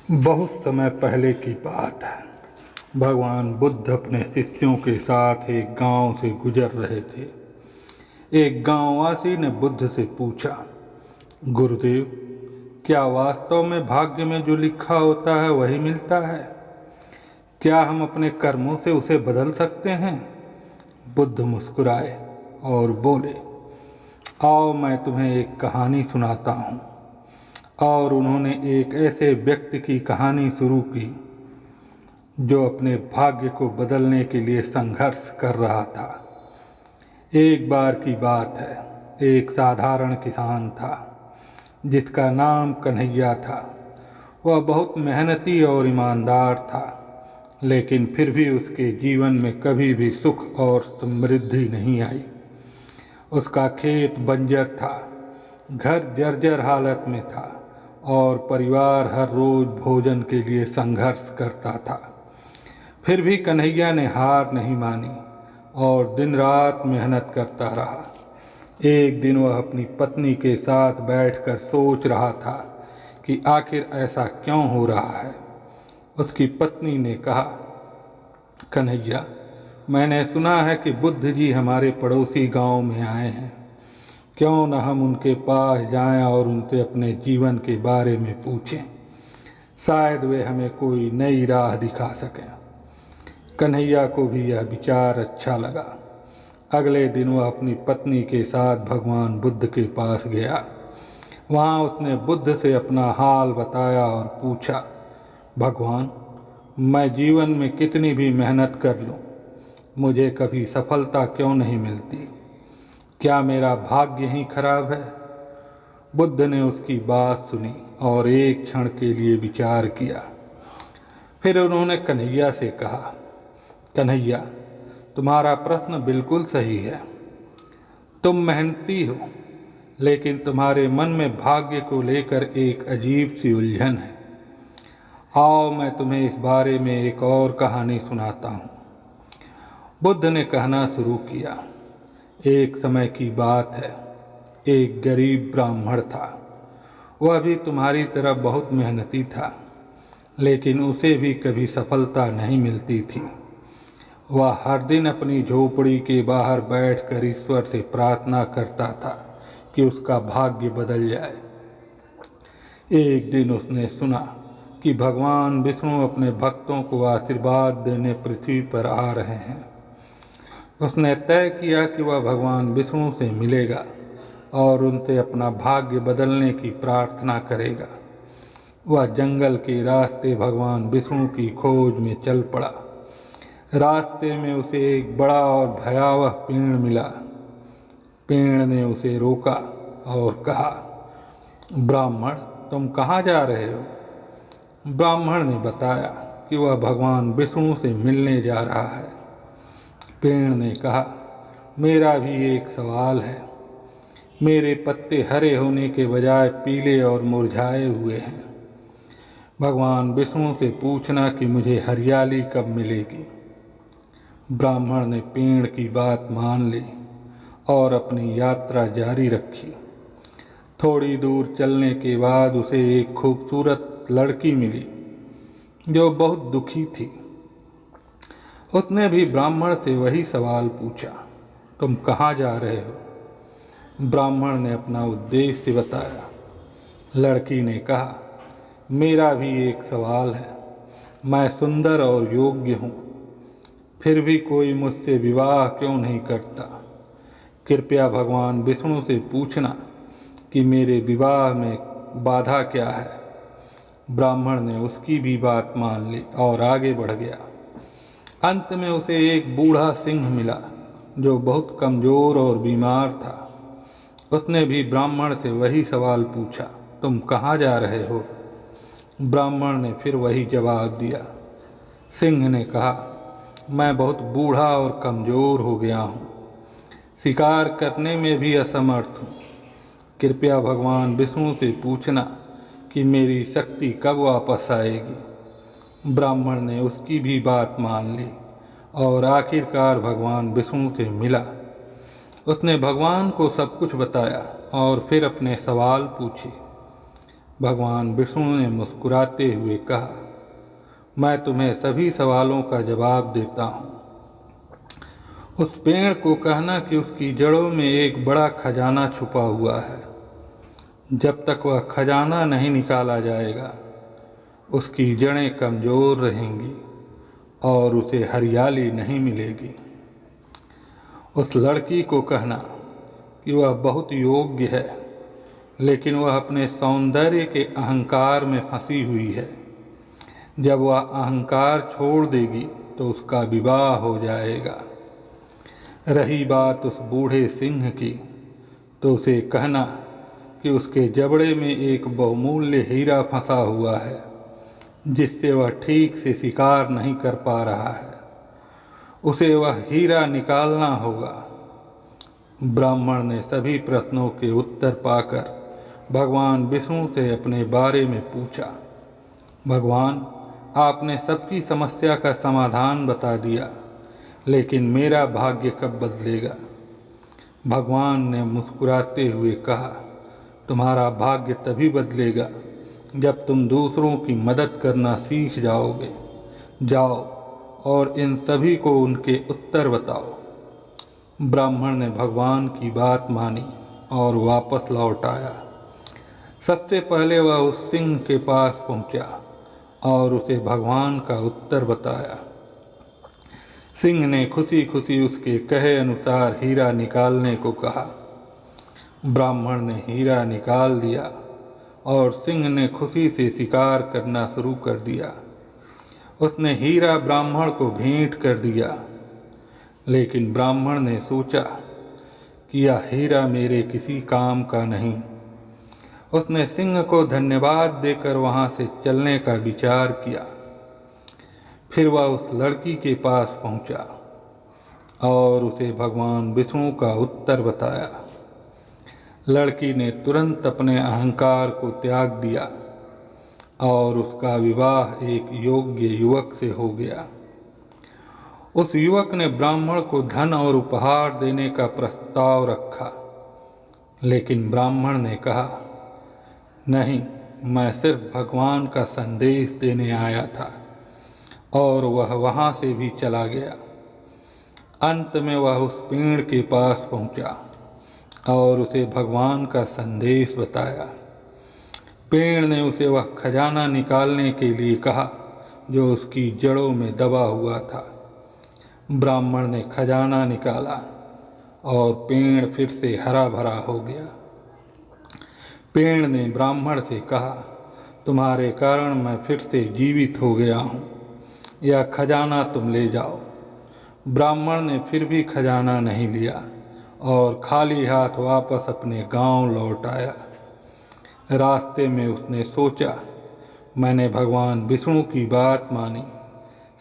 बहुत समय पहले की बात है। भगवान बुद्ध अपने शिष्यों के साथ एक गांव से गुजर रहे थे। एक गांववासी ने बुद्ध से पूछा, गुरुदेव, क्या वास्तव में भाग्य में जो लिखा होता है वही मिलता है? क्या हम अपने कर्मों से उसे बदल सकते हैं? बुद्ध मुस्कुराए और बोले, आओ मैं तुम्हें एक कहानी सुनाता हूँ। और उन्होंने एक ऐसे व्यक्ति की कहानी शुरू की जो अपने भाग्य को बदलने के लिए संघर्ष कर रहा था। एक बार की बात है, एक साधारण किसान था जिसका नाम कन्हैया था। वह बहुत मेहनती और ईमानदार था, लेकिन फिर भी उसके जीवन में कभी भी सुख और समृद्धि नहीं आई। उसका खेत बंजर था, घर जर्जर हालत में था और परिवार हर रोज भोजन के लिए संघर्ष करता था। फिर भी कन्हैया ने हार नहीं मानी और दिन रात मेहनत करता रहा। एक दिन वह अपनी पत्नी के साथ बैठकर सोच रहा था कि आखिर ऐसा क्यों हो रहा है। उसकी पत्नी ने कहा, कन्हैया, मैंने सुना है कि बुद्ध जी हमारे पड़ोसी गांव में आए हैं। क्यों न हम उनके पास जाएं और उनसे अपने जीवन के बारे में पूछें। शायद वे हमें कोई नई राह दिखा सकें। कन्हैया को भी यह विचार अच्छा लगा। अगले दिन वह अपनी पत्नी के साथ भगवान बुद्ध के पास गया। वहाँ उसने बुद्ध से अपना हाल बताया और पूछा, भगवान, मैं जीवन में कितनी भी मेहनत कर लूँ, मुझे कभी सफलता क्यों नहीं मिलती? क्या मेरा भाग्य ही खराब है? बुद्ध ने उसकी बात सुनी और एक क्षण के लिए विचार किया। फिर उन्होंने कन्हैया से कहा, कन्हैया, तुम्हारा प्रश्न बिल्कुल सही है। तुम मेहनती हो, लेकिन तुम्हारे मन में भाग्य को लेकर एक अजीब सी उलझन है। आओ मैं तुम्हें इस बारे में एक और कहानी सुनाता हूँ। बुद्ध ने कहना शुरू किया, एक समय की बात है, एक गरीब ब्राह्मण था। वह भी तुम्हारी तरह बहुत मेहनती था, लेकिन उसे भी कभी सफलता नहीं मिलती थी। वह हर दिन अपनी झोपड़ी के बाहर बैठकर ईश्वर से प्रार्थना करता था कि उसका भाग्य बदल जाए। एक दिन उसने सुना कि भगवान विष्णु अपने भक्तों को आशीर्वाद देने पृथ्वी पर आ रहे हैं। उसने तय किया कि वह भगवान विष्णु से मिलेगा और उनसे अपना भाग्य बदलने की प्रार्थना करेगा। वह जंगल के रास्ते भगवान विष्णु की खोज में चल पड़ा। रास्ते में उसे एक बड़ा और भयावह पेड़ मिला। पेड़ ने उसे रोका और कहा, ब्राह्मण, तुम कहाँ जा रहे हो? ब्राह्मण ने बताया कि वह भगवान विष्णु से मिलने जा रहा है। पेड़ ने कहा, मेरा भी एक सवाल है। मेरे पत्ते हरे होने के बजाय पीले और मुरझाए हुए हैं। भगवान विष्णु से पूछना कि मुझे हरियाली कब मिलेगी। ब्राह्मण ने पेड़ की बात मान ली और अपनी यात्रा जारी रखी। थोड़ी दूर चलने के बाद उसे एक खूबसूरत लड़की मिली जो बहुत दुखी थी। उसने भी ब्राह्मण से वही सवाल पूछा, तुम कहाँ जा रहे हो? ब्राह्मण ने अपना उद्देश्य बताया। लड़की ने कहा, मेरा भी एक सवाल है। मैं सुंदर और योग्य हूँ, फिर भी कोई मुझसे विवाह क्यों नहीं करता? कृपया भगवान विष्णु से पूछना कि मेरे विवाह में बाधा क्या है। ब्राह्मण ने उसकी भी बात मान ली और आगे बढ़ गया। अंत में उसे एक बूढ़ा सिंह मिला जो बहुत कमज़ोर और बीमार था। उसने भी ब्राह्मण से वही सवाल पूछा, तुम कहाँ जा रहे हो? ब्राह्मण ने फिर वही जवाब दिया। सिंह ने कहा, मैं बहुत बूढ़ा और कमज़ोर हो गया हूँ, शिकार करने में भी असमर्थ हूँ। कृपया भगवान विष्णु से पूछना कि मेरी शक्ति कब वापस आएगी। ब्राह्मण ने उसकी भी बात मान ली और आखिरकार भगवान विष्णु से मिला। उसने भगवान को सब कुछ बताया और फिर अपने सवाल पूछे। भगवान विष्णु ने मुस्कुराते हुए कहा, मैं तुम्हें सभी सवालों का जवाब देता हूँ। उस पेड़ को कहना कि उसकी जड़ों में एक बड़ा खजाना छुपा हुआ है। जब तक वह खजाना नहीं निकाला जाएगा, उसकी जड़ें कमज़ोर रहेंगी और उसे हरियाली नहीं मिलेगी। उस लड़की को कहना कि वह बहुत योग्य है, लेकिन वह अपने सौंदर्य के अहंकार में फंसी हुई है। जब वह अहंकार छोड़ देगी तो उसका विवाह हो जाएगा। रही बात उस बूढ़े सिंह की, तो उसे कहना कि उसके जबड़े में एक बहुमूल्य हीरा फंसा हुआ है, जिससे वह ठीक से शिकार नहीं कर पा रहा है। उसे वह हीरा निकालना होगा। ब्राह्मण ने सभी प्रश्नों के उत्तर पाकर भगवान विष्णु से अपने बारे में पूछा। भगवान, आपने सबकी समस्या का समाधान बता दिया, लेकिन मेरा भाग्य कब बदलेगा? भगवान ने मुस्कुराते हुए कहा, तुम्हारा भाग्य तभी बदलेगा जब तुम दूसरों की मदद करना सीख जाओगे। जाओ और इन सभी को उनके उत्तर बताओ। ब्राह्मण ने भगवान की बात मानी और वापस लौट आया। सबसे पहले वह उस सिंह के पास पहुंचा और उसे भगवान का उत्तर बताया। सिंह ने खुशी खुशी उसके कहे अनुसार हीरा निकालने को कहा। ब्राह्मण ने हीरा निकाल दिया और सिंह ने खुशी से शिकार करना शुरू कर दिया। उसने हीरा ब्राह्मण को भेंट कर दिया, लेकिन ब्राह्मण ने सोचा कि यह हीरा मेरे किसी काम का नहीं। उसने सिंह को धन्यवाद देकर वहाँ से चलने का विचार किया। फिर वह उस लड़की के पास पहुँचा और उसे भगवान विष्णु का उत्तर बताया। लड़की ने तुरंत अपने अहंकार को त्याग दिया और उसका विवाह एक योग्य युवक से हो गया। उस युवक ने ब्राह्मण को धन और उपहार देने का प्रस्ताव रखा, लेकिन ब्राह्मण ने कहा, नहीं, मैं सिर्फ भगवान का संदेश देने आया था, और वह वहाँ से भी चला गया। अंत में वह उस पेड़ के पास पहुँचा और उसे भगवान का संदेश बताया। पेड़ ने उसे वह खजाना निकालने के लिए कहा जो उसकी जड़ों में दबा हुआ था। ब्राह्मण ने खजाना निकाला और पेड़ फिर से हरा भरा हो गया। पेड़ ने ब्राह्मण से कहा, तुम्हारे कारण मैं फिर से जीवित हो गया हूँ, यह खजाना तुम ले जाओ। ब्राह्मण ने फिर भी खजाना नहीं लिया और खाली हाथ वापस अपने गांव लौट आया। रास्ते में उसने सोचा, मैंने भगवान विष्णु की बात मानी,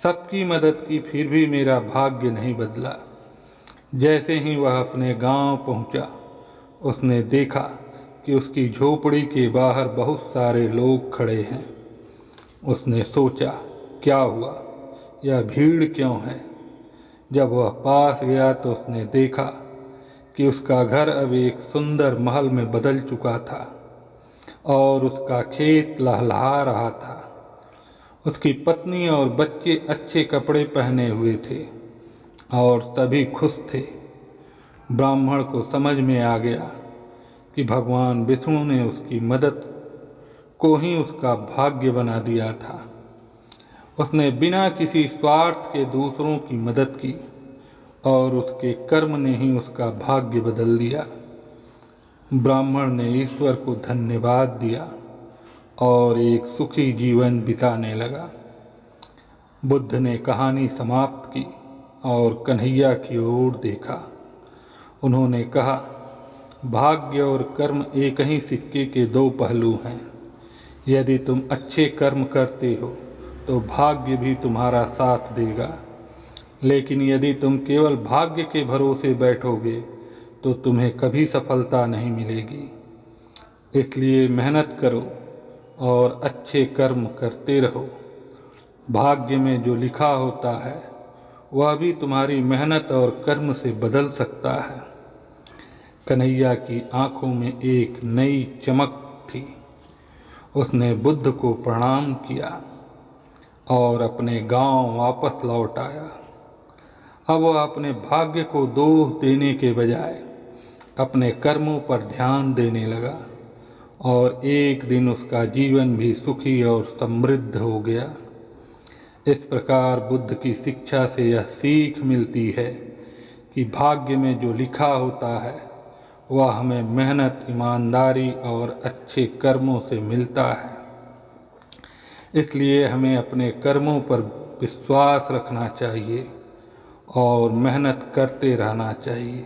सबकी मदद की, फिर भी मेरा भाग्य नहीं बदला। जैसे ही वह अपने गांव पहुंचा, उसने देखा कि उसकी झोपड़ी के बाहर बहुत सारे लोग खड़े हैं। उसने सोचा, क्या हुआ, यह भीड़ क्यों है? जब वह पास गया तो उसने देखा कि उसका घर अब एक सुंदर महल में बदल चुका था और उसका खेत लहलहा रहा था। उसकी पत्नी और बच्चे अच्छे कपड़े पहने हुए थे और सभी खुश थे। ब्राह्मण को समझ में आ गया कि भगवान विष्णु ने उसकी मदद को ही उसका भाग्य बना दिया था। उसने बिना किसी स्वार्थ के दूसरों की मदद की और उसके कर्म ने ही उसका भाग्य बदल दिया। ब्राह्मण ने ईश्वर को धन्यवाद दिया और एक सुखी जीवन बिताने लगा। बुद्ध ने कहानी समाप्त की और कन्हैया की ओर देखा। उन्होंने कहा, भाग्य और कर्म एक ही सिक्के के दो पहलू हैं। यदि तुम अच्छे कर्म करते हो तो भाग्य भी तुम्हारा साथ देगा, लेकिन यदि तुम केवल भाग्य के भरोसे बैठोगे तो तुम्हें कभी सफलता नहीं मिलेगी। इसलिए मेहनत करो और अच्छे कर्म करते रहो। भाग्य में जो लिखा होता है वह भी तुम्हारी मेहनत और कर्म से बदल सकता है। कन्हैया की आंखों में एक नई चमक थी। उसने बुद्ध को प्रणाम किया और अपने गांव वापस लौट आया। अब वह अपने भाग्य को दोष देने के बजाय अपने कर्मों पर ध्यान देने लगा और एक दिन उसका जीवन भी सुखी और समृद्ध हो गया। इस प्रकार बुद्ध की शिक्षा से यह सीख मिलती है कि भाग्य में जो लिखा होता है वह हमें मेहनत, ईमानदारी और अच्छे कर्मों से मिलता है। इसलिए हमें अपने कर्मों पर विश्वास रखना चाहिए और मेहनत करते रहना चाहिए।